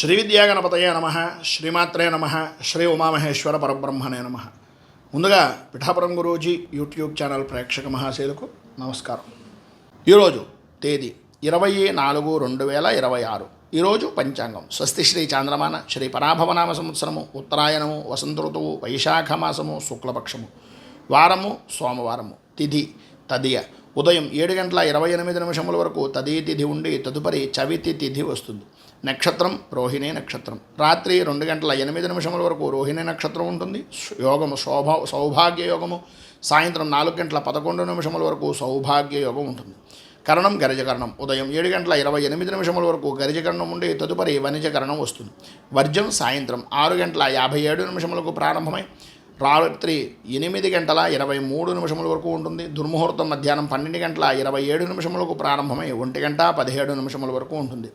శ్రీ విద్యాగణపతయే నమ, శ్రీమాత్రే నమ, శ్రీ ఉమామహేశ్వర పరబ్రహ్మణే నమ. ముందుగా పిఠాపురం గురూజీ యూట్యూబ్ ఛానల్ ప్రేక్షక మహాశయులకు నమస్కారం. ఈరోజు తేదీ 24/2026. ఈరోజు పంచాంగం స్వస్తి శ్రీ చాంద్రమాన శ్రీ పరాభవనామ సంవత్సరము ఉత్తరాయణము వసంత ఋతువు వైశాఖ మాసము శుక్లపక్షము వారము సోమవారము తిథి తదియ ఉదయం 7:28 వరకు తదీ తిథి ఉండి తదుపరి చవితి తిథి వస్తుంది. నక్షత్రం రోహిణీ నక్షత్రం. రాత్రి 2:08 వరకు రోహిణీ నక్షత్రం ఉంటుంది. యోగము సౌభాగ్య యోగము. సాయంత్రం 4:11 వరకు సౌభాగ్య యోగం ఉంటుంది. కరణం గరిజకరణం. ఉదయం 7:28 వరకు గరిజకరణం ఉండి తదుపరి వనిజకరణం వస్తుంది. వర్జం సాయంత్రం 6:57 ప్రారంభమై రాత్రి 8:23 వరకు ఉంటుంది. దుర్ముహూర్తం మధ్యాహ్నం 12:27 ప్రారంభమై 1:17 వరకు ఉంటుంది.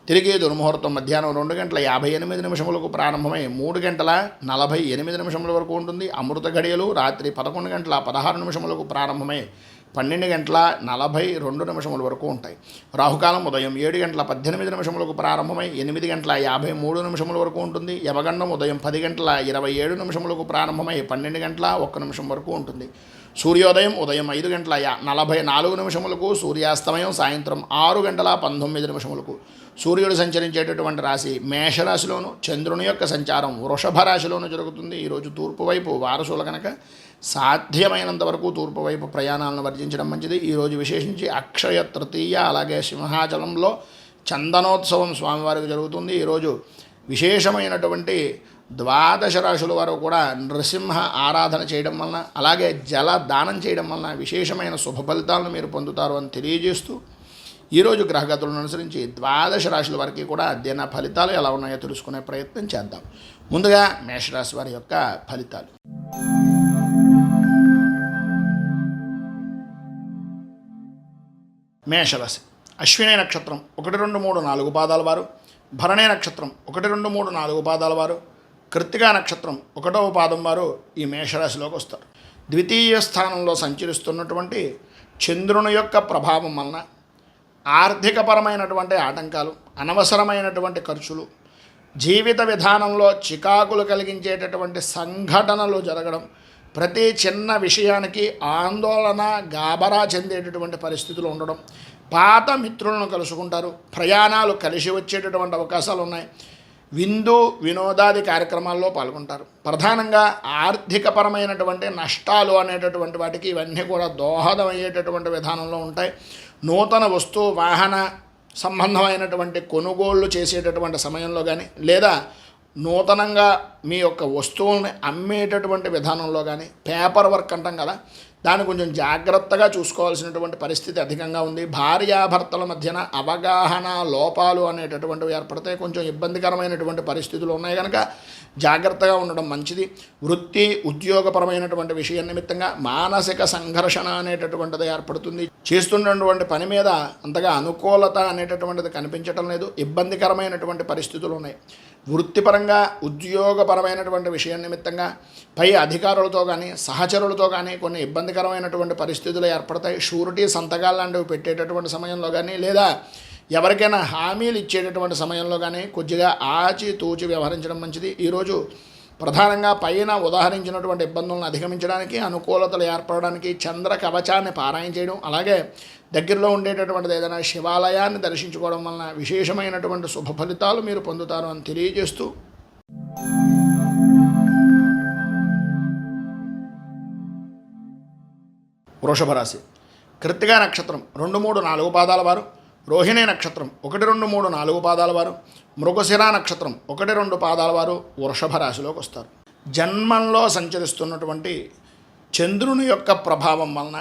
తిరిగి దుర్ముహూర్తం మధ్యాహ్నం 2:58 ప్రారంభమై 3:48 వరకు ఉంటుంది. అమృత ఘడియలు రాత్రి 11:16 ప్రారంభమై 12:42 వరకు ఉంటాయి. రాహుకాలం ఉదయం 7:18 ప్రారంభమై 8:53 వరకు ఉంటుంది. యమగండం ఉదయం 10:27 ప్రారంభమై 12:01 వరకు ఉంటుంది. సూర్యోదయం ఉదయం 5:44 సూర్యాస్తమయం సాయంత్రం 6:19 సూర్యుడు సంచరించేటటువంటి రాశి మేషరాశిలోను, చంద్రుని యొక్క సంచారం వృషభ రాశిలోను జరుగుతుంది. ఈరోజు తూర్పు వైపు వారసుల కనుక సాధ్యమైనంత వరకు తూర్పు వైపు ప్రయాణాలను వర్జించడం మంచిది. ఈరోజు విశేషించి అక్షయ తృతీయ, అలాగే సింహాచలంలో చందనోత్సవం స్వామివారికి జరుగుతుంది. ఈరోజు విశేషమైనటువంటి 12 రాశుల వారు కూడా నృసింహ ఆరాధన చేయడం వలన, అలాగే జల దానం చేయడం వలన విశేషమైన శుభ ఫలితాలను మీరు పొందుతారు అని తెలియజేస్తూ, ఈరోజు గ్రహగతులను అనుసరించి 12 రాశుల వారికి కూడా దిన ఫలితాలు ఎలా ఉన్నాయో తెలుసుకునే ప్రయత్నం చేద్దాం. ముందుగా మేషరాశి వారి యొక్క ఫలితాలు. మేషరాశి అశ్విని నక్షత్రం 1, 2, 3, 4 పాదాల వారు, భరణి నక్షత్రం 1, 2, 3, 4 పాదాల వారు, కృత్తికా నక్షత్రం 1వ పాదం వారు ఈ మేషరాశిలోకి వస్తారు. ద్వితీయ స్థానంలో సంచరిస్తున్నటువంటి చంద్రుని యొక్క ప్రభావం వలన ఆర్థికపరమైనటువంటి ఆటంకాలు, అనవసరమైనటువంటి ఖర్చులు, జీవిత విధానంలో చికాకులు కలిగించేటటువంటి సంఘటనలు జరగడం, ప్రతి చిన్న విషయానికి ఆందోళన గాబరా చెందేటటువంటి పరిస్థితులు ఉండడం, పాత మిత్రులను కలుసుకుంటారు, ప్రయాణాలు కలిసి వచ్చేటటువంటి అవకాశాలు ఉన్నాయి, విందు వినోదాది కార్యక్రమాల్లో పాల్గొంటారు. ప్రధానంగా ఆర్థికపరమైనటువంటి నష్టాలు అనేటటువంటి వాటికి ఇవన్నీ కూడా దోహదం అయ్యేటటువంటి విధానంలో ఉంటాయి. నూతన వస్తు వాహన సంబంధమైనటువంటి కొనుగోళ్లు చేసేటటువంటి సమయంలో కానీ, లేదా నూతనంగా మీ యొక్క వస్తువుల్ని అమ్మేటటువంటి విధానంలో కానీ, పేపర్ వర్క్ అంటాం కదా, దాన్ని కొంచెం జాగ్రత్తగా చూసుకోవాల్సినటువంటి పరిస్థితి అధికంగా ఉంది. భార్యాభర్తల మధ్యన అవగాహన లోపాలు అనేటటువంటివి ఏర్పడితే కొంచెం ఇబ్బందికరమైనటువంటి పరిస్థితులు ఉన్నాయి కనుక జాగ్రత్తగా ఉండడం మంచిది. వృత్తి ఉద్యోగపరమైనటువంటి విషయం నిమిత్తంగా మానసిక సంఘర్షణ అనేటటువంటిది ఏర్పడుతుంది. చేస్తున్నటువంటి పని మీద అంతగా అనుకూలత అనేటటువంటిది కనిపించటం లేదు. ఇబ్బందికరమైనటువంటి పరిస్థితులు ఉన్నాయి. వృత్తిపరంగా ఉద్యోగపరమైనటువంటి విషయం నిమిత్తంగా పై అధికారులతో కానీ సహచరులతో కానీ కొన్ని ఇబ్బందికరమైనటువంటి పరిస్థితులు ఏర్పడతాయి. షూరిటీ సంతకాలు లాంటివి పెట్టేటటువంటి సమయంలో కానీ, లేదా ఎవరికైనా హామీలు ఇచ్చేటటువంటి సమయంలో కానీ కొద్దిగా ఆచితూచి వ్యవహరించడం మంచిది. ఈరోజు ప్రధానంగా పైన ఉదాహరించినటువంటి ఇబ్బందులను అధిగమించడానికి, అనుకూలతలు ఏర్పడడానికి చంద్ర కవచాన్ని పారాయణ చేయడం, అలాగే దగ్గరలో ఉండేటటువంటిది ఏదైనా శివాలయాన్ని దర్శించుకోవడం వలన విశేషమైనటువంటి శుభ ఫలితాలు మీరు పొందుతారు అని తెలియజేస్తూ, వృషభ రాశి కృత్తికా నక్షత్రం 2, 3, 4 పాదాల వారు, రోహిణి నక్షత్రం 1, 2, 3, 4 పాదాల వారు, మృగశిర నక్షత్రం 1, 2 పాదాల వారు వృషభ రాశిలోకి వస్తారు. జన్మంలో సంచరిస్తున్నటువంటి చంద్రుని యొక్క ప్రభావం వలన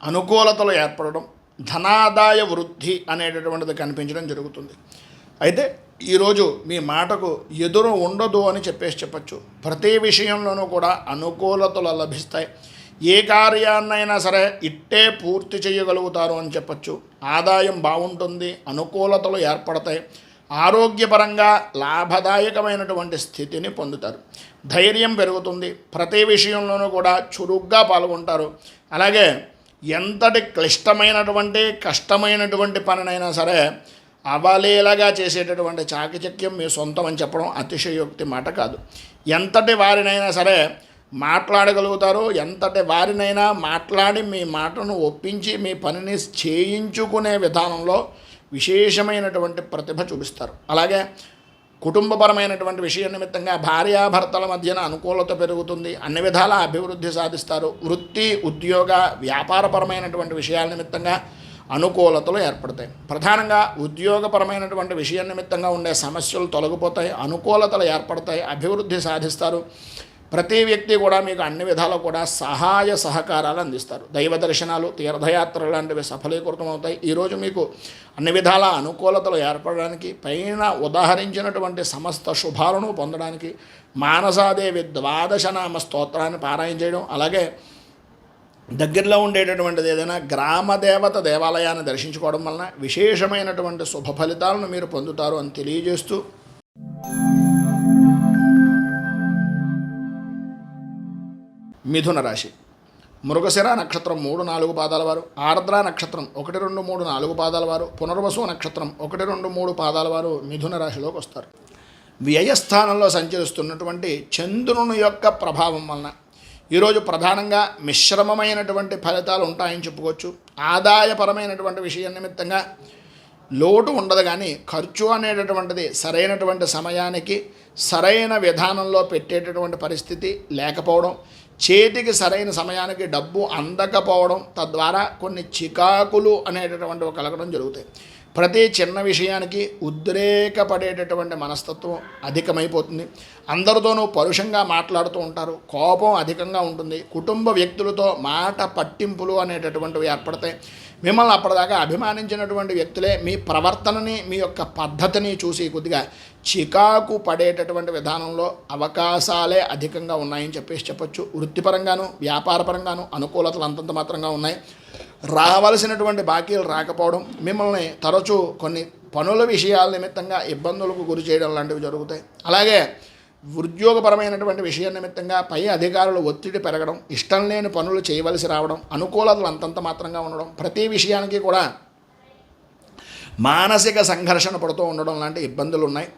అనుకూలతలు ఏర్పడడం, ధనాదాయ వృద్ధి అనేటటువంటిది కనిపించడం జరుగుతుంది. అయితే ఈరోజు మీ మాటకు ఎదురు ఉండదు అని చెప్పచ్చు. ప్రతి విషయంలోనూ కూడా అనుకూలతలు లభిస్తాయి. ఏ కార్యాన్నైనా సరే ఇట్టే పూర్తి చేయగలుగుతారు అని చెప్పచ్చు. ఆదాయం బాగుంటుంది, అనుకూలతలు ఏర్పడతాయి. ఆరోగ్యపరంగా లాభదాయకమైనటువంటి స్థితిని పొందుతారు. ధైర్యం పెరుగుతుంది. ప్రతి విషయంలోనూ కూడా చురుగ్గా పాల్గొంటారు. అలాగే ఎంతటి క్లిష్టమైనటువంటి కష్టమైనటువంటి పనినైనా సరే అవలీలగా చేసేటటువంటి చాకచక్యం మీ సొంతం అని చెప్పడం అతిశయోక్తి మాట కాదు. ఎంతటి వారినైనా సరే మాట్లాడగలుగుతారు, ఎంతటి వారినైనా మాట్లాడి మీ మాటను ఒప్పించి మీ పనిని చేయించుకునే విధానంలో విశేషమైనటువంటి ప్రతిభ చూపిస్తారు. అలాగే కుటుంబపరమైనటువంటి విషయ నిమిత్తంగా భార్యాభర్తల మధ్యన అనుకూలత పెరుగుతుంది, అన్ని విధాల అభివృద్ధి సాధిస్తారు. వృత్తి, ఉద్యోగ, వ్యాపారపరమైనటువంటి విషయాల నిమిత్తంగా అనుకూలతలు ఏర్పడతాయి. ప్రధానంగా ఉద్యోగపరమైనటువంటి విషయం నిమిత్తంగా ఉండే సమస్యలు తొలగిపోతాయి, అనుకూలతలు ఏర్పడతాయి, అభివృద్ధి సాధిస్తారు. ప్రతి వ్యక్తి కూడా మీకు అన్ని విధాలు కూడా సహాయ సహకారాలు అందిస్తారు. దైవ దర్శనాలు, తీర్థయాత్రలు లాంటివి సఫలీకృతం అవుతాయి. ఈరోజు మీకు అన్ని విధాల అనుకూలతలు ఏర్పడడానికి, పైన ఉదాహరించినటువంటి సమస్త శుభాలను పొందడానికి మానసాదేవి 12 నామ స్తోత్రాన్ని పారాయణ చేయడం, అలాగే దగ్గరలో ఉండేటటువంటిది ఏదైనా గ్రామదేవత దేవాలయాన్ని దర్శించుకోవడం వలన విశేషమైనటువంటి శుభ ఫలితాలను మీరు పొందుతారు అని తెలియజేస్తూ, మిథున రాశి మృగశిర నక్షత్రం 3, 4 పాదాల వారు, ఆర్ద్ర నక్షత్రం 1, 2, 3, 4 పాదాల వారు, పునర్వసు నక్షత్రం 1, 2, 3 పాదాల వారు మిథున రాశిలోకి వస్తారు. వ్యయస్థానంలో సంచరిస్తున్నటువంటి చంద్రుని యొక్క ప్రభావం వలన ఈరోజు ప్రధానంగా మిశ్రమమైనటువంటి ఫలితాలు ఉంటాయని చెప్పుకోవచ్చు. ఆదాయపరమైనటువంటి విషయం నిమిత్తంగా లోటు ఉండదు, కానీ ఖర్చు అనేటటువంటిది సరైనటువంటి సమయానికి సరైన విధానంలో పెట్టేటటువంటి పరిస్థితి లేకపోవడం, చేతికి సరైన సమయానికి డబ్బు అందకపోవడం, తద్వారా కొన్ని చికాకులు అనేటటువంటివి కలగడం జరుగుతాయి. ప్రతి చిన్న విషయానికి ఉద్రేకపడేటటువంటి మనస్తత్వం అధికమైపోతుంది. అందరితోనూ పరుషంగా మాట్లాడుతూ ఉంటారు, కోపం అధికంగా ఉంటుంది. కుటుంబ వ్యక్తులతో మాట పట్టింపులు అనేటటువంటివి ఏర్పడతాయి. మిమ్మల్ని అప్పటిదాకా అభిమానించినటువంటి వ్యక్తులే మీ ప్రవర్తనని, మీ యొక్క పద్ధతిని చూసి కొద్దిగా చికాకు పడేటటువంటి విధానంలో అవకాశాలే అధికంగా ఉన్నాయని చెప్పొచ్చు. వృత్తిపరంగాను వ్యాపారపరంగాను అనుకూలతలు అంతంత మాత్రంగా ఉన్నాయి. రావలసినటువంటి బాకీలు రాకపోవడం, మిమ్మల్ని తరచూ కొన్ని పనుల విషయాల నిమిత్తంగా ఇబ్బందులకు గురి చేయడం లాంటివి జరుగుతాయి. అలాగే ఉద్యోగపరమైనటువంటి విషయం నిమిత్తంగా పై అధికారులు ఒత్తిడి పెరగడం, ఇష్టం లేని పనులు చేయవలసి రావడం, అనుకూలతలు అంతంత మాత్రంగా ఉండడం, ప్రతి విషయానికి కూడా మానసిక సంఘర్షణ పడుతూ ఉండడం లాంటి ఇబ్బందులు ఉన్నాయి.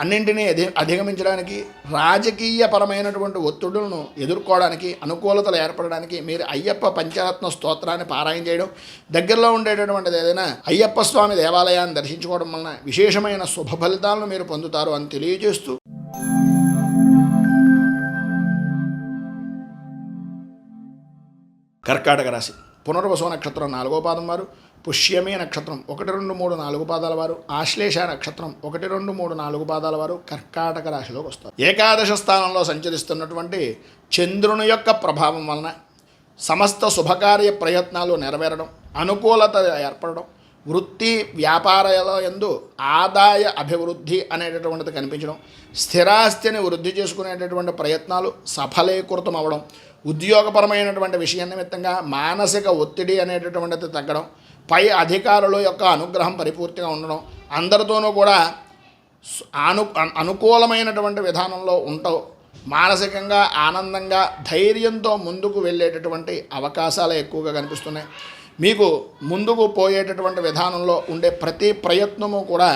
అన్నింటినీ అధిగమించడానికి, రాజకీయపరమైనటువంటి ఒత్తిడులను ఎదుర్కోవడానికి, అనుకూలతలు ఏర్పడడానికి మీరు అయ్యప్ప పంచరత్న స్తోత్రాన్ని పారాయణ చేయడం, దగ్గరలో ఉండేటటువంటిది ఏదైనా అయ్యప్ప స్వామి దేవాలయాన్ని దర్శించుకోవడం వలన విశేషమైన శుభ ఫలితాలను మీరు పొందుతారు అని తెలియజేస్తూ, కర్కాటక రాశి పునర్వసు నక్షత్రం 4వ పాదం వారు, పుష్యమి నక్షత్రం 1, 2, 3, 4 పాదాల వారు, ఆశ్లేష నక్షత్రం 1, 2, 3, 4 పాదాల వారు కర్కాటక రాశిలోకి వస్తారు. ఏకాదశ స్థానంలో సంచరిస్తున్నటువంటి చంద్రుని యొక్క ప్రభావం వలన సమస్త శుభకార్య ప్రయత్నాలు నెరవేరడం, అనుకూలత ఏర్పడడం, వృత్తి వ్యాపారాల యందు ఆదాయ అభివృద్ధి అనేటటువంటిది కనిపించడం, స్థిరాస్తిని వృద్ధి చేసుకునేటటువంటి ప్రయత్నాలు సఫలీకృతం అవ్వడం, ఉద్యోగపరమైనటువంటి విషయం నిమిత్తంగా మానసిక ఒత్తిడి అనేటటువంటిది తగ్గడం, పై అధికారుల యొక్క అనుగ్రహం పరిపూర్తిగా ఉండడం, అందరితోనూ కూడా అనుకూలమైనటువంటి విధానంలో ఉంటావు, మానసికంగా ఆనందంగా ధైర్యంతో ముందుకు వెళ్ళేటటువంటి అవకాశాలు ఎక్కువగా కనిపిస్తున్నాయి. మీకు ముందుకు పోయేటటువంటి విధానంలో ఉండే ప్రతి ప్రయత్నము కూడా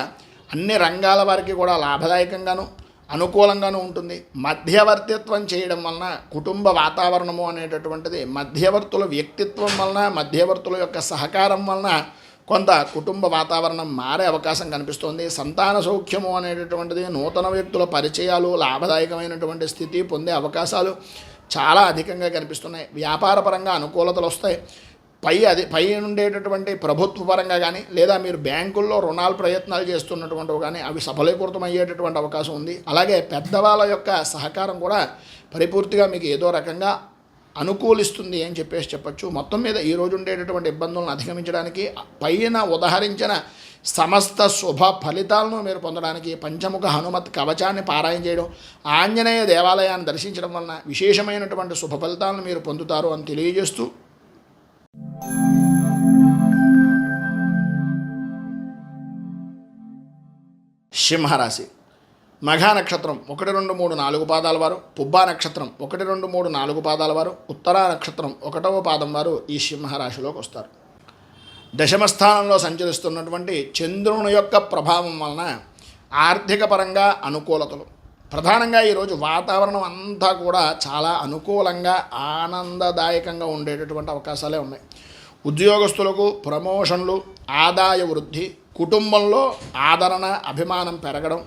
అన్ని రంగాల వారికి కూడా లాభదాయకంగాను అనుకూలంగానూ ఉంటుంది. మధ్యవర్తిత్వం చేయడం వలన కుటుంబ వాతావరణము అనేటటువంటిది మధ్యవర్తుల వ్యక్తిత్వం వలన, మధ్యవర్తుల యొక్క సహకారం వలన కొంత కుటుంబ వాతావరణం మారే అవకాశం కనిపిస్తోంది. సంతాన సౌఖ్యము అనేటటువంటిది, నూతన వ్యక్తుల పరిచయాలు, లాభదాయకమైనటువంటి స్థితి పొందే అవకాశాలు చాలా అధికంగా కనిపిస్తున్నాయి. వ్యాపారపరంగా అనుకూలతలు వస్తాయి. పై ఉండేటటువంటి ప్రభుత్వ పరంగా కానీ, లేదా మీరు బ్యాంకుల్లో రుణాలు ప్రయత్నాలు చేస్తున్నటువంటివి కానీ అవి సఫలీకృతం అయ్యేటటువంటి అవకాశం ఉంది. అలాగే పెద్దవాళ్ళ యొక్క సహకారం కూడా పరిపూర్తిగా మీకు ఏదో రకంగా అనుకూలిస్తుంది అని చెప్పొచ్చు. మొత్తం మీద ఈరోజు ఉండేటటువంటి ఇబ్బందులను అధిగమించడానికి, పైన ఉదహరించిన సమస్త శుభ ఫలితాలను మీరు పొందడానికి పంచముఖ హనుమత్ కవచాన్ని పారాయణ చేయడం, ఆంజనేయ దేవాలయాన్ని దర్శించడం వలన విశేషమైనటువంటి శుభ ఫలితాలను మీరు పొందుతారు అని తెలియజేస్తూ, సింహరాశి మఘా నక్షత్రం 1, 2, 3, 4 పాదాల వారు, పుబ్బా నక్షత్రం 1, 2, 3, 4 పాదాల వారు, ఉత్తరా నక్షత్రం 1వ పాదం వారు ఈ సింహరాశిలోకి వస్తారు. దశమ స్థానంలో సంచరిస్తున్నటువంటి చంద్రుని యొక్క ప్రభావం వలన ఆర్థిక పరంగా అనుకూలతలు. ప్రధానంగా ఈరోజు వాతావరణం అంతా కూడా చాలా అనుకూలంగా ఆనందదాయకంగా ఉండేటటువంటి అవకాశాలే ఉన్నాయి. ఉద్యోగస్తులకు ప్రమోషన్లు, ఆదాయ వృద్ధి, కుటుంబంలో ఆదరణ, అభిమానం పెరగడం,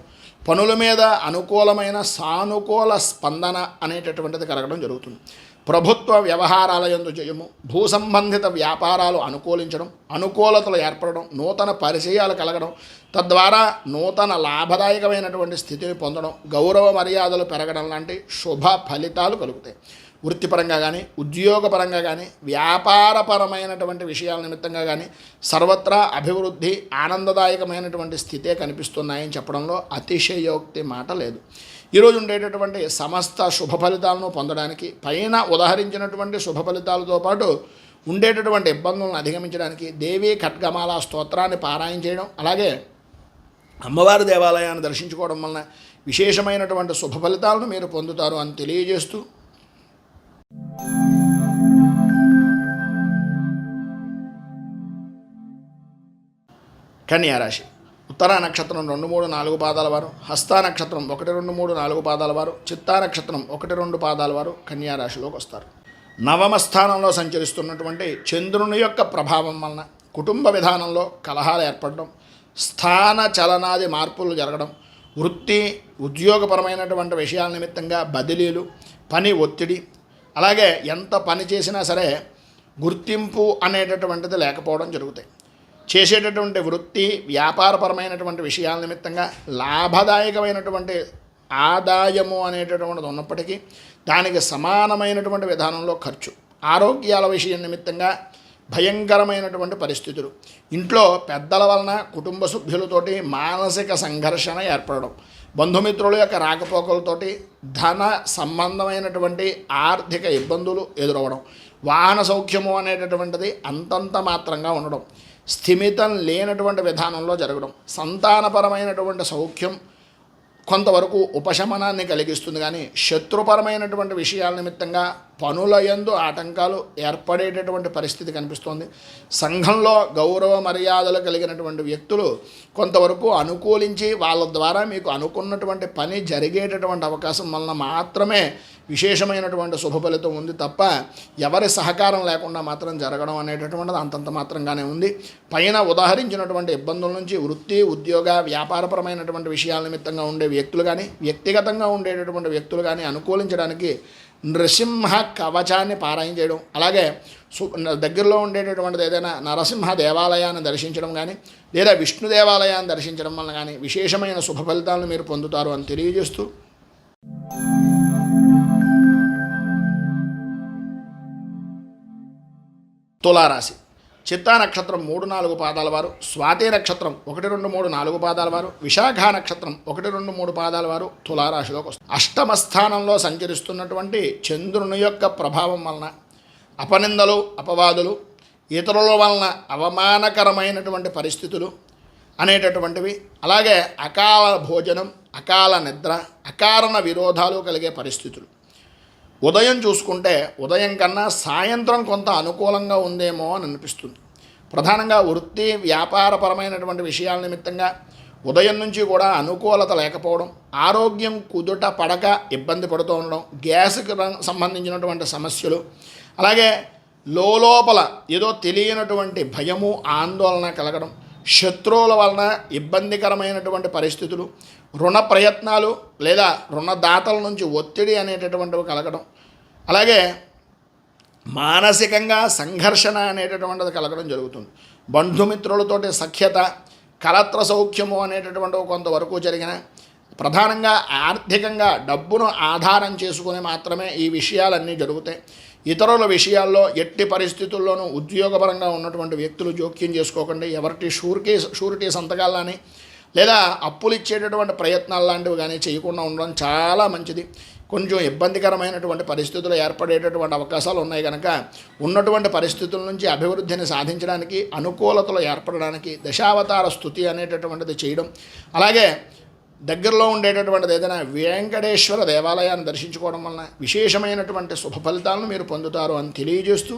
పనుల మీద అనుకూలమైన సానుకూల స్పందన అనేటటువంటిది కలగడం జరుగుతుంది. ప్రభుత్వ వ్యవహారాల యందు జయము, భూ సంబంధిత వ్యాపారాలు అనుకూలించడం, అనుకూలతలు ఏర్పడడం, నూతన పరిచయాలు కలగడం, తద్వారా నూతన లాభదాయకమైనటువంటి స్థితిని పొందడం, గౌరవ మర్యాదలు పెరగడం లాంటి శుభ ఫలితాలు కలుగుతాయి. వృత్తిపరంగా కానీ, ఉద్యోగపరంగా కానీ, వ్యాపారపరమైనటువంటి విషయాల నిమిత్తంగా కానీ సర్వత్రా అభివృద్ధి, ఆనందదాయకమైనటువంటి స్థితే కనిపిస్తున్నాయని చెప్పడంలో అతిశయోక్తి మాట లేదు. ఈరోజు ఉండేటటువంటి సమస్త శుభ ఫలితాలను పొందడానికి, పైన ఉదాహరించినటువంటి శుభ ఫలితాలతో పాటు ఉండేటటువంటి ఇబ్బందులను అధిగమించడానికి దేవీ ఖడ్గమాల స్తోత్రాన్ని పారాయణ చేయడం, అలాగే అమ్మవారి దేవాలయాన్ని దర్శించుకోవడం వలన విశేషమైనటువంటి శుభ ఫలితాలను మీరు పొందుతారు అని తెలియజేస్తూ, కన్యారాశి. ఉత్తరా నక్షత్రం 2, 3, 4 పాదాల వారు, హస్తా నక్షత్రం 1, 2, 3, 4 పాదాల వారు, చిత్తా నక్షత్రం 1, 2 పాదాల వారు కన్యారాశిలోకి వస్తారు. నవమ స్థానంలో సంచరిస్తున్నటువంటి చంద్రుని యొక్క ప్రభావం వలన కుటుంబ విధానంలో కలహాలు ఏర్పడడం, స్థాన చలనాది మార్పులు జరగడం, వృత్తి ఉద్యోగపరమైనటువంటి విషయాల నిమిత్తంగా బదిలీలు, పని ఒత్తిడి, అలాగే ఎంత పని చేసినా సరే గుర్తింపు అనేటటువంటిది లేకపోవడం జరుగుతాయి. చేసేటటువంటి వృత్తి వ్యాపారపరమైనటువంటి విషయాల నిమిత్తంగా లాభదాయకమైనటువంటి ఆదాయము అనేటటువంటిది ఉన్నప్పటికీ దానికి సమానమైనటువంటి విధానంలో ఖర్చు, ఆరోగ్యాల విషయం నిమిత్తంగా భయంకరమైనటువంటి పరిస్థితులు, ఇంట్లో పెద్దల వలన కుటుంబ సభ్యులతోటి మానసిక సంఘర్షణ ఏర్పడడం, బంధుమిత్రుల యొక్క రాకపోకలతోటి ధన సంబంధమైనటువంటి ఆర్థిక ఇబ్బందులు ఎదురవడం, వాహన సౌఖ్యము అనేటటువంటిది అంతంత మాత్రంగా ఉండడం, స్థిమితం లేనటువంటి విధానంలో జరగడం, సంతానపరమైనటువంటి సౌఖ్యం కొంతవరకు ఉపశమనాన్ని కలిగిస్తుంది. కానీ శత్రుపరమైనటువంటి విషయాల నిమిత్తంగా పనుల యందు ఆటంకాలు ఏర్పడేటటువంటి పరిస్థితి కనిపిస్తోంది. సంఘంలో గౌరవ మర్యాదలు కలిగినటువంటి వ్యక్తులు కొంతవరకు అనుకూలించి వాళ్ళ ద్వారా మీకు అనుకున్నటువంటి పని జరిగేటటువంటి అవకాశం వలన మాత్రమే విశేషమైనటువంటి శుభ ఫలితం ఉంది తప్ప ఎవరి సహకారం లేకుండా మాత్రం జరగడం అనేటటువంటిది అంతంత మాత్రంగానే ఉంది. పైన ఉదాహరించినటువంటి ఇబ్బందుల నుంచి వృత్తి, ఉద్యోగ, వ్యాపారపరమైనటువంటి విషయాల నిమిత్తంగా ఉండే వ్యక్తులు కానీ, వ్యక్తిగతంగా ఉండేటటువంటి వ్యక్తులు కానీ అనుకూలించడానికి నృసింహ కవచాన్ని పారాయణ చేయడం, అలాగే దగ్గరలో ఉండేటటువంటిది ఏదైనా నరసింహ దేవాలయాన్ని దర్శించడం కానీ, లేదా విష్ణు దేవాలయాన్ని దర్శించడం వల్ల కానీ విశేషమైన శుభ ఫలితాలను మీరు పొందుతారు అని తెలియజేస్తూ, తులారాశి. చిత్తా నక్షత్రం 3, 4 పాదాల వారు, స్వాతి నక్షత్రం 1, 2, 3, 4 పాదాల వారు, విశాఖ నక్షత్రం 1, 2, 3 పాదాల వారు తులారాశిలోకి వస్తారు. అష్టమ స్థానంలో సంచరిస్తున్నటువంటి చంద్రుని యొక్క ప్రభావం వలన అపనిందలు, అపవాదులు, ఇతరుల వలన అవమానకరమైనటువంటి పరిస్థితులు అనేటటువంటివి, అలాగే అకాల భోజనం, అకాల నిద్ర, అకారణ విరోధాలు కలిగే పరిస్థితులు. ఉదయం చూసుకుంటే ఉదయం కన్నా సాయంత్రం కొంత అనుకూలంగా ఉందేమో అని అనిపిస్తుంది. ప్రధానంగా వృత్తి వ్యాపారపరమైనటువంటి విషయాల నిమిత్తంగా ఉదయం నుంచి కూడా అనుకూలత లేకపోవడం, ఆరోగ్యం కుదుట పడక ఇబ్బంది పడుతూ ఉండడం, గ్యాస్కి సంబంధించినటువంటి సమస్యలు, అలాగే లోపల ఏదో తెలియనటువంటి భయము, ఆందోళన కలగడం, శత్రువుల వలన ఇబ్బందికరమైనటువంటి పరిస్థితులు, రుణ ప్రయత్నాలు లేదా రుణదాతల నుంచి ఒత్తిడి అనేటటువంటివి కలగడం, అలాగే మానసికంగా సంఘర్షణ అనేటటువంటిది కలగడం జరుగుతుంది. బంధుమిత్రులతోటి సఖ్యత, కలత్ర సౌఖ్యము అనేటటువంటివి కొంతవరకు జరిగిన, ప్రధానంగా ఆర్థికంగా డబ్బును ఆధారం చేసుకుని మాత్రమే ఈ విషయాలన్నీ జరుగుతాయి. ఇతరుల విషయాల్లో ఎట్టి పరిస్థితుల్లోనూ ఉద్యోగపరంగా ఉన్నటువంటి వ్యక్తులు జోక్యం చేసుకోకండి. ఎవరికి షూరిటీ సంతకాలు కానీ లేదా అప్పులు ఇచ్చేటటువంటి ప్రయత్నాలు లాంటివి కానీ చేయకుండా ఉండడం చాలా మంచిది. కొంచెం ఇబ్బందికరమైనటువంటి పరిస్థితులు ఏర్పడేటటువంటి అవకాశాలు ఉన్నాయి కనుక ఉన్నటువంటి పరిస్థితుల నుంచి అభివృద్ధిని సాధించడానికి, అనుకూలతలు ఏర్పడడానికి దశావతార స్తుతి అనేటటువంటిది చేయడం, అలాగే దగ్గరలో ఉండేటటువంటిది ఏదైనా వెంకటేశ్వర దేవాలయాన్ని దర్శించుకోవడం వలన విశేషమైనటువంటి శుభ ఫలితాలను మీరు పొందుతారు అని తెలియజేస్తూ,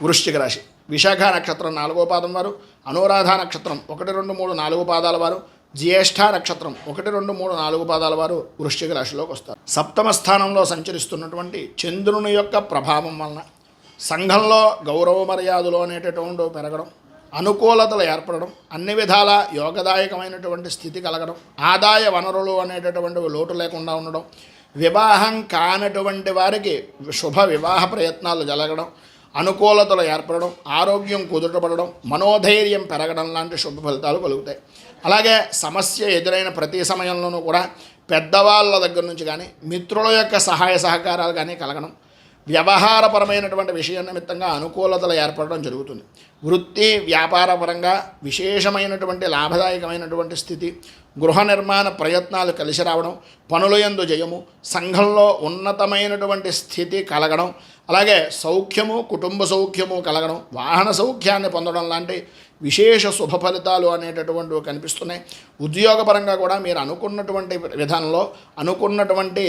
వృశ్చిక రాశి. విశాఖ నక్షత్రం 4వ పాదం వారు, అనురాధ నక్షత్రం 1, 2, 3, 4 పాదాల వారు, జ్యేష్ఠ నక్షత్రం 1, 2, 3, 4 పాదాల వారు వృశ్చిక రాశిలోకి వస్తారు. సప్తమ స్థానంలో సంచరిస్తున్నటువంటి చంద్రుని యొక్క ప్రభావం వలన సంఘంలో గౌరవ మర్యాదలు అనేటటువంటి పెరగడం, అనుకూలతలు ఏర్పడడం, అన్ని విధాల యోగదాయకమైనటువంటి స్థితి కలగడం, ఆదాయ వనరులు అనేటటువంటి లోటు లేకుండా ఉండడం, వివాహం కానటువంటి వారికి శుభ వివాహ ప్రయత్నాలు జరగడం, అనుకూలతలు ఏర్పడడం, ఆరోగ్యం కుదుటపడడం, మనోధైర్యం పెరగడం లాంటి శుభ ఫలితాలు కలుగుతాయి. అలాగే సమస్య ఎదురైన ప్రతి సమయంలోనూ కూడా పెద్దవాళ్ళ దగ్గర నుంచి కానీ మిత్రుల యొక్క సహాయ సహకారాలు కానీ కలగడం, వ్యవహారపరమైనటువంటి విషయ నిమిత్తంగా అనుకూలతలు ఏర్పడడం జరుగుతుంది. వృత్తి వ్యాపారపరంగా విశేషమైనటువంటి లాభదాయకమైనటువంటి స్థితి, గృహ నిర్మాణ ప్రయత్నాలు కలిసి రావడం, పనులయందు జయము, సంఘంలో ఉన్నతమైనటువంటి స్థితి కలగడం, అలాగే సౌఖ్యము, కుటుంబ సౌఖ్యము కలగడం, వాహన సౌఖ్యాన్ని పొందడం లాంటి విశేష శుభ ఫలితాలు అనేటటువంటివి కనిపిస్తున్నాయి. ఉద్యోగపరంగా కూడా మీరు అనుకున్నటువంటి విధానంలో అనుకున్నటువంటి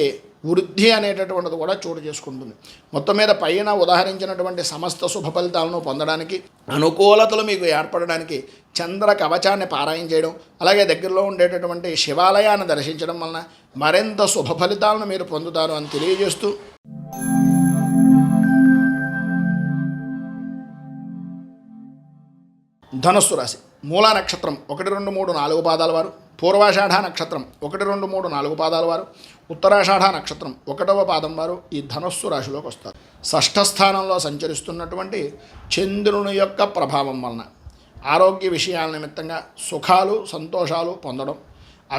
వృద్ధి అనేటటువంటిది కూడా చోటు చేసుకుంటుంది. మొత్తం మీద పైన ఉదాహరించినటువంటి సమస్త శుభ ఫలితాలను పొందడానికి, అనుకూలతలు మీకు ఏర్పడడానికి చంద్ర కవచాన్ని పారాయణ చేయడం, అలాగే దగ్గరలో ఉండేటటువంటి శివాలయాన్ని దర్శించడం వలన మరింత శుభ ఫలితాలను మీరు పొందుతారు అని తెలియజేస్తూ, ధనుస్సు రాశి. మూలా నక్షత్రం 1, 2, 3, 4 పాదాల వారు, పూర్వాషాఢ నక్షత్రం 1, 2, 3, 4 పాదాల వారు, ఉత్తరాషాఢ నక్షత్రం 1వ పాదం వారు ఈ ధనుస్సు రాశిలోకి వస్తారు. షష్ఠ స్థానంలో సంచరిస్తున్నటువంటి చంద్రుని యొక్క ప్రభావం వలన ఆరోగ్య విషయాల నిమిత్తంగా సుఖాలు సంతోషాలు పొందడం,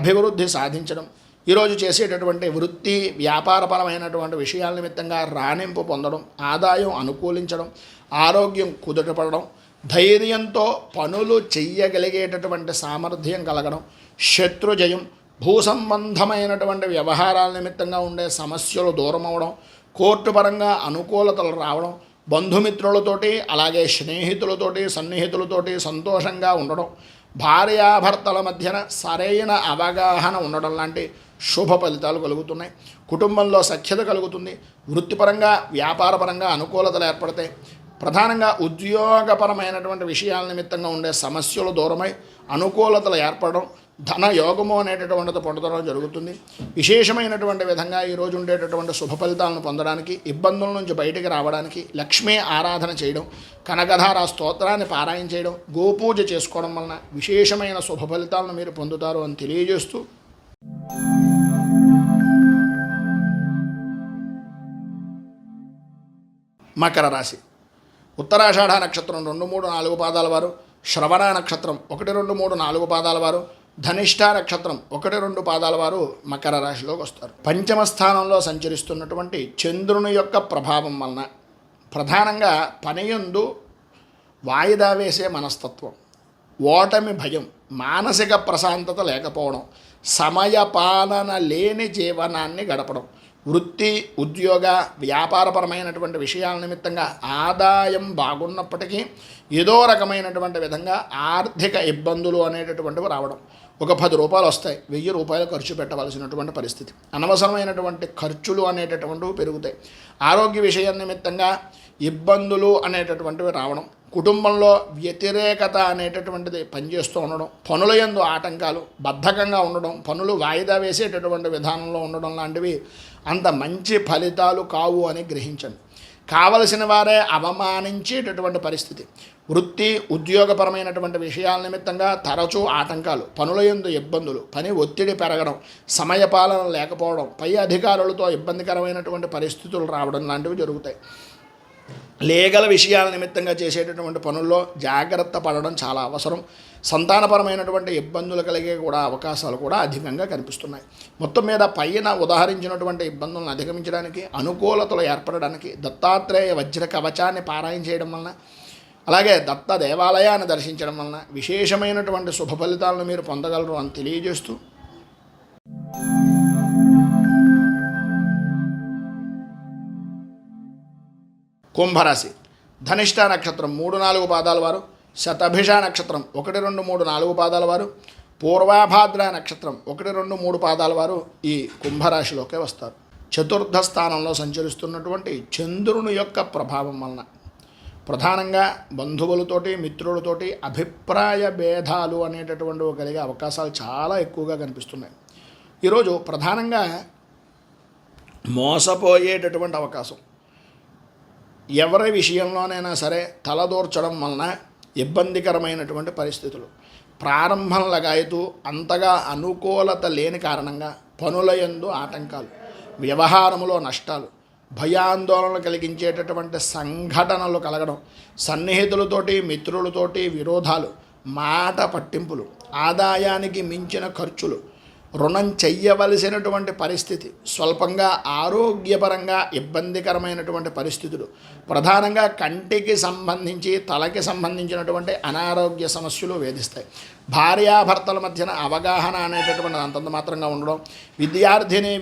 అభివృద్ధి సాధించడం, ఈరోజు చేసేటటువంటి వృత్తి వ్యాపారపరమైనటువంటి విషయాల నిమిత్తంగా రాణింపు పొందడం, ఆదాయం అనుకూలించడం, ఆరోగ్యం కుదుటపడడం, ధైర్యంతో పనులు చెయ్యగలిగేటటువంటి సామర్థ్యం కలగడం, శత్రుజయం, భూ సంబంధమైనటువంటి వ్యవహారాల నిమిత్తంగా ఉండే సమస్యలు దూరం అవడం, కోర్టు పరంగా అనుకూలతలు రావడం, బంధుమిత్రులతోటి అలాగే స్నేహితులతోటి సన్నిహితులతోటి సంతోషంగా ఉండడం, భార్యాభర్తల మధ్యన సరైన అవగాహన ఉండడం లాంటి శుభ ఫలితాలు కలుగుతున్నాయి. కుటుంబంలో సఖ్యత కలుగుతుంది. వృత్తిపరంగా వ్యాపారపరంగా అనుకూలతలు ఏర్పడతాయి. ప్రధానంగా ఉద్యోగపరమైనటువంటి విషయాల నిమిత్తంగా ఉండే సమస్యలు దూరమై అనుకూలతలు ఏర్పడడం, ధన యోగము అనేటటువంటిది పొందడం జరుగుతుంది. విశేషమైనటువంటి విధంగా ఈరోజు ఉండేటటువంటి శుభ ఫలితాలను పొందడానికి, ఇబ్బందుల నుంచి బయటికి రావడానికి లక్ష్మీ ఆరాధన చేయడం, కనకధార స్తోత్రాన్ని పారాయణ చేయడం, గోపూజ చేసుకోవడం వలన విశేషమైన శుభ ఫలితాలను మీరు పొందుతారు అని తెలియజేస్తూ, మకర రాశి. ఉత్తరాషాఢ నక్షత్రం 2, 3, 4 పాదాల వారు, శ్రవణ నక్షత్రం 1, 2, 3, 4 పాదాల వారు, ధనిష్ఠ నక్షత్రం 1, 2 పాదాల వారు మకర రాశిలోకి వస్తారు. పంచమ స్థానంలో సంచరిస్తున్నటువంటి చంద్రుని యొక్క ప్రభావం వలన ప్రధానంగా పనియందు వాయిదా వేసే మనస్తత్వం, ఓటమి భయం, మానసిక ప్రశాంతత లేకపోవడం, సమయపాలన లేని జీవనాన్ని గడపడం, వృత్తి ఉద్యోగ వ్యాపారపరమైనటువంటి విషయాల నిమిత్తంగా ఆదాయం బాగున్నప్పటికీ ఏదో రకమైనటువంటి విధంగా ఆర్థిక ఇబ్బందులు అనేటటువంటివి రావడం, ఒక 10 రూపాయలు వస్తాయి, 1000 రూపాయలు ఖర్చు పెట్టవలసినటువంటి పరిస్థితి, అనవసరమైనటువంటి ఖర్చులు అనేటటువంటివి పెరుగుతాయి, ఆరోగ్య విషయం నిమిత్తంగా ఇబ్బందులు అనేటటువంటివి రావడం, కుటుంబంలో వ్యతిరేకత అనేటటువంటిది పనిచేస్తూ ఉండడం, పనుల యందు ఆటంకాలు, బద్ధకంగా ఉండడం, పనులు వాయిదా వేసేటటువంటి విధానంలో ఉండడం లాంటివి అంత మంచి ఫలితాలు కావు అని గ్రహించండి. కావలసిన వారే అవమానించేటటువంటి పరిస్థితి, వృత్తి ఉద్యోగపరమైనటువంటి విషయాల నిమిత్తంగా తరచూ ఆటంకాలు, పనుల యందు ఇబ్బందులు, పని ఒత్తిడి పెరగడం, సమయపాలన లేకపోవడం, పై అధికారులతో ఇబ్బందికరమైనటువంటి పరిస్థితులు రావడం లాంటివి జరుగుతాయి. లీగల్ విషయాల నిమిత్తంగా చేసేటటువంటి పనుల్లో జాగ్రత్త పడడం చాలా అవసరం. సంతానపరమైనటువంటి ఇబ్బందులు కలిగే కూడా అవకాశాలు కూడా అధికంగా కనిపిస్తున్నాయి. మొత్తం మీద పైన ఉదాహరించినటువంటి ఇబ్బందులను అధిగమించడానికి, అనుకూలతలు ఏర్పడడానికి దత్తాత్రేయ వజ్ర కవచాన్ని పారాయణ చేయడం వలన, అలాగే దత్త దేవాలయాన్ని దర్శించడం వలన విశేషమైనటువంటి శుభ ఫలితాలను మీరు పొందగలరు అని తెలియజేస్తూ, కుంభరాశి. ధనిష్ఠ నక్షత్రం 3, 4 పాదాల వారు, శతభిష నక్షత్రం 1, 2, 3, 4 పాదాల వారు, పూర్వాభాద్ర నక్షత్రం 1, 2, 3 పాదాల వారు ఈ కుంభరాశిలోకే వస్తారు. చతుర్థ స్థానంలో సంచరిస్తున్నటువంటి చంద్రుని యొక్క ప్రభావం వలన ప్రధానంగా బంధువులతోటి మిత్రులతోటి అభిప్రాయ భేదాలు అనేటటువంటివి కలిగే అవకాశాలు చాలా ఎక్కువగా కనిపిస్తున్నాయి. ఈరోజు ప్రధానంగా మోసపోయేటటువంటి అవకాశం, ఎవరి విషయంలోనైనా సరే తలదూర్చడం వలన ఇబ్బందికరమైనటువంటి పరిస్థితులు, ప్రారంభం లగాయతూ అంతగా అనుకూలత లేని కారణంగా పనుల యందు ఆటంకాలు, వ్యవహారములో నష్టాలు, భయాందోళనలు కలిగించేటటువంటి సంఘటనలు కలగడం, సన్నిహితులతోటి మిత్రులతోటి విరోధాలు, మాట పట్టింపులు, ఆదాయానికి మించిన ఖర్చులు, రుణం చెయ్యవలసినటువంటి పరిస్థితి, స్వల్పంగా ఆరోగ్యపరంగా ఇబ్బందికరమైనటువంటి పరిస్థితులు, ప్రధానంగా కంటికి సంబంధించి తలకి సంబంధించినటువంటి అనారోగ్య సమస్యలు వేధిస్తాయి. భార్యాభర్తల మధ్యన అవగాహన అనేటటువంటి అంతంత మాత్రంగా ఉండడం,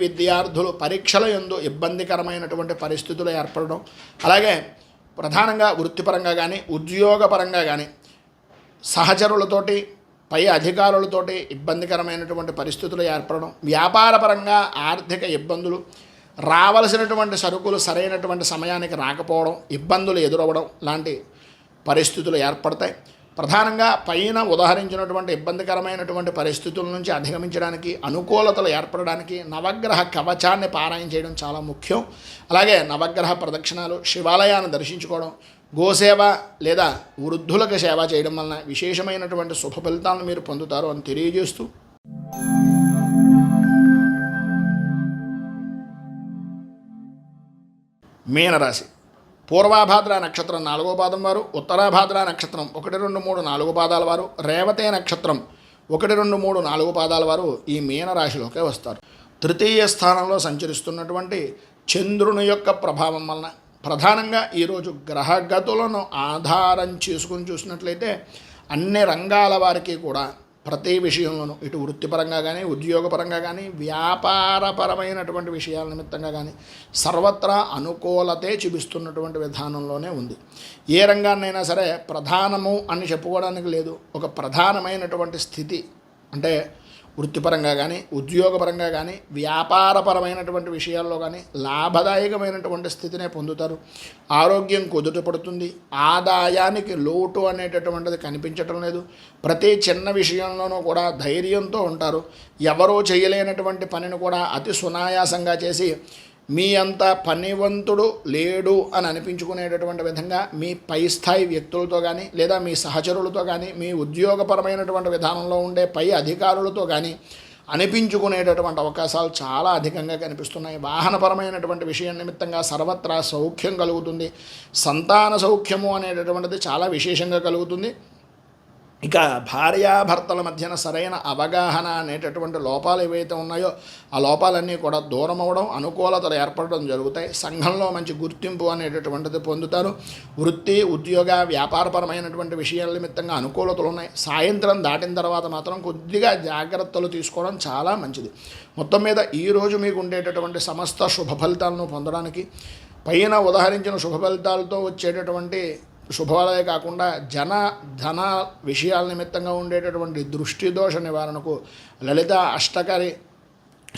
విద్యార్థులు పరీక్షల యందు ఇబ్బందికరమైనటువంటి పరిస్థితులు ఏర్పడడం, అలాగే ప్రధానంగా వృత్తిపరంగా కానీ ఉద్యోగపరంగా కానీ సహచరులతోటి పై అధికారులతోటి ఇబ్బందికరమైనటువంటి పరిస్థితులు ఏర్పడడం, వ్యాపారపరంగా ఆర్థిక ఇబ్బందులు, రావలసినటువంటి సరుకులు సరైనటువంటి సమయానికి రాకపోవడం, ఇబ్బందులు ఎదురవ్వడం లాంటి పరిస్థితులు ఏర్పడతాయి. ప్రధానంగా పైన ఉదాహరించినటువంటి ఇబ్బందికరమైనటువంటి పరిస్థితుల నుంచి అధిగమించడానికి, అనుకూలతలు ఏర్పడడానికి నవగ్రహ కవచాన్ని పారాయణ చేయడం చాలా ముఖ్యం. అలాగే నవగ్రహ ప్రదక్షిణాలు, శివాలయాన్ని దర్శించుకోవడం, గోసేవ లేదా వృద్ధులకు సేవ చేయడం వలన విశేషమైనటువంటి శుభ ఫలితాలను మీరు పొందుతారు అని తెలియజేస్తూ, మీనరాశి పూర్వాభాద్ర నక్షత్రం 4వ పాదం వారు, ఉత్తరాభాద్ర నక్షత్రం 1, 2, 3, 4 పాదాల వారు, రేవతే నక్షత్రం 1, 2, 3, 4 పాదాల వారు ఈ మీనరాశిలోకే వస్తారు. తృతీయ స్థానంలో సంచరిస్తున్నటువంటి చంద్రుని యొక్క ప్రభావం వలన ప్రధానంగా ఈరోజు గ్రహగతులను ఆధారం చేసుకుని చూసినట్లయితే అన్ని రంగాల వారికి కూడా ప్రతి విషయంలోనూ ఇటు వృత్తిపరంగా కానీ ఉద్యోగపరంగా కానీ వ్యాపారపరమైనటువంటి విషయాల నిమిత్తంగా కానీ సర్వత్రా అనుకూలతే చూపిస్తున్నటువంటి విధానంలోనే ఉంది. ఏ రంగాన్నైనా సరే ప్రధానము అని చెప్పుకోవడానికి లేదు. ఒక ప్రధానమైనటువంటి స్థితి అంటే వృత్తిపరంగా కానీ ఉద్యోగపరంగా కానీ వ్యాపారపరమైనటువంటి విషయాల్లో కానీ లాభదాయకమైనటువంటి స్థితినే పొందుతారు. ఆరోగ్యం కుదుట పడుతుంది. ఆదాయానికి లోటు అనేటటువంటిది కనిపించటం లేదు. ప్రతి చిన్న విషయంలోనూ కూడా ధైర్యంతో ఉంటారు. ఎవరూ చేయలేనటువంటి పనిని కూడా అతి సునాయాసంగా చేసి మీ అంత పనివంతుడు లేడు అని అనిపించుకునేటటువంటి విధంగా మీ పై స్థాయి వ్యక్తులతో కానీ లేదా మీ సహచరులతో కానీ మీ ఉద్యోగపరమైనటువంటి విధానంలో ఉండే పై అధికారులతో కానీ అనిపించుకునేటటువంటి అవకాశాలు చాలా అధికంగా కనిపిస్తున్నాయి. వాహనపరమైనటువంటి విషయం నిమిత్తంగా సర్వత్రా సౌఖ్యం కలుగుతుంది. సంతాన సౌఖ్యము అనేటటువంటిది చాలా విశేషంగా కలుగుతుంది. ఇక భార్యాభర్తల మధ్యన సరైన అవగాహన అనేటటువంటి లోపాలు ఏవైతే ఉన్నాయో ఆ లోపాలన్నీ కూడా దూరం అవ్వడం, అనుకూలతలు ఏర్పడడం జరుగుతాయి. సంఘంలో మంచి గుర్తింపు అనేటటువంటిది పొందుతారు. వృత్తి ఉద్యోగ వ్యాపారపరమైనటువంటి విషయాల నిమిత్తంగా అనుకూలతలు ఉన్నాయి. సాయంత్రం దాటిన తర్వాత మాత్రం కొద్దిగా జాగ్రత్తలు తీసుకోవడం చాలా మంచిది. మొత్తం మీద ఈరోజు మీకు ఉండేటటువంటి సమస్త శుభ ఫలితాలను పొందడానికి పైన ఉదాహరించిన శుభ ఫలితాలతో వచ్చేటటువంటి శుభాలే కాకుండా ధన విషయాల నిమిత్తంగా ఉండేటటువంటి దృష్టి దోష నివారణకు లలిత అష్టకరి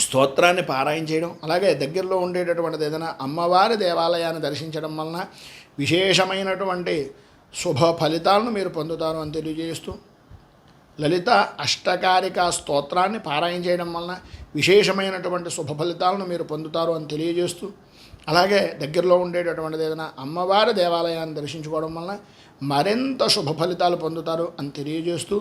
స్తోత్రాన్ని పారాయణ చేయడం, అలాగే దగ్గరలో ఉండేటటువంటిది ఏదైనా అమ్మవారి దేవాలయాన్ని దర్శించడం వలన విశేషమైనటువంటి శుభ ఫలితాలను మీరు పొందుతారు అని తెలియజేస్తూ, లలిత అష్టకారిక స్తోత్రాన్ని పారాయణ చేయడం వలన విశేషమైనటువంటి శుభ ఫలితాలను మీరు పొందుతారు అని తెలియజేస్తూ, అలాగే దగ్గరలో ఉండేటటువంటిది ఏదైనా అమ్మవారి దేవాలయాన్ని దర్శించుకోవడం వలన మరింత శుభ ఫలితాలు పొందుతారు అని తెలియజేస్తూ,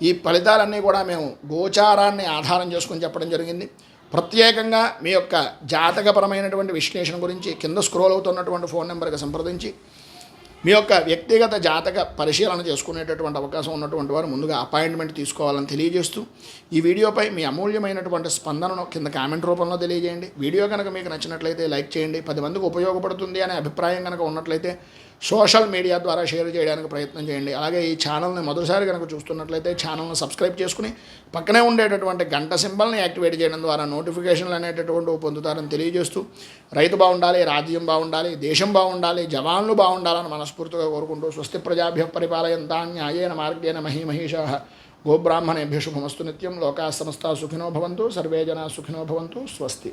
ఈ ఫలితాలన్నీ కూడా మేము గోచారాన్ని ఆధారం చేసుకుని చెప్పడం జరిగింది. ప్రత్యేకంగా మీ యొక్క జాతకపరమైనటువంటి విశ్లేషణ గురించి కింద స్క్రోల్ అవుతున్నటువంటి ఫోన్ నెంబర్కి సంప్రదించి మీ యొక్క వ్యక్తిగత జాతక పరిశీలన చేసుకునేటటువంటి అవకాశం ఉన్నటువంటి వారు ముందుగా అపాయింట్మెంట్ తీసుకోవాలని తెలియజేస్తూ, ఈ వీడియోపై మీ అమూల్యమైనటువంటి స్పందనను కింద కామెంట్ రూపంలో తెలియజేయండి. వీడియో కనుక మీకు నచ్చినట్లయితే లైక్ చేయండి. 10 మందికి ఉపయోగపడుతుంది అనే అభిప్రాయం కనుక ఉన్నట్లయితే సోషల్ మీడియా ద్వారా షేర్ చేయడానికి ప్రయత్నం చేయండి. అలాగే ఈ ఛానల్ని మొదటిసారి కనుక చూస్తున్నట్లయితే ఛానల్ని సబ్స్క్రైబ్ చేసుకుని పక్కనే ఉండేటటువంటి గంట సింబల్ని యాక్టివేట్ చేయడం ద్వారా నోటిఫికేషన్లు అనేటటువంటివి పొందుతారని తెలియజేస్తూ, రైతు బాగుండాలి, రాజ్యం బాగుండాలి, దేశం బాగుండాలి, జవాన్లు బాగుండాలని మనస్ఫూర్తిగా కోరుకుంటూ స్వస్తి ప్రజాభ్యః పరిపాలయంతాం న్యాయేన మార్గేణ మహీమహీషాః గోబ్రాహ్మణేభ్యः శుభమస్తు నిత్యం. లోకాः సమస్తాः సుఖినో భవంతు. సర్వే జనాः సుఖినో భవంతు. స్వస్తి.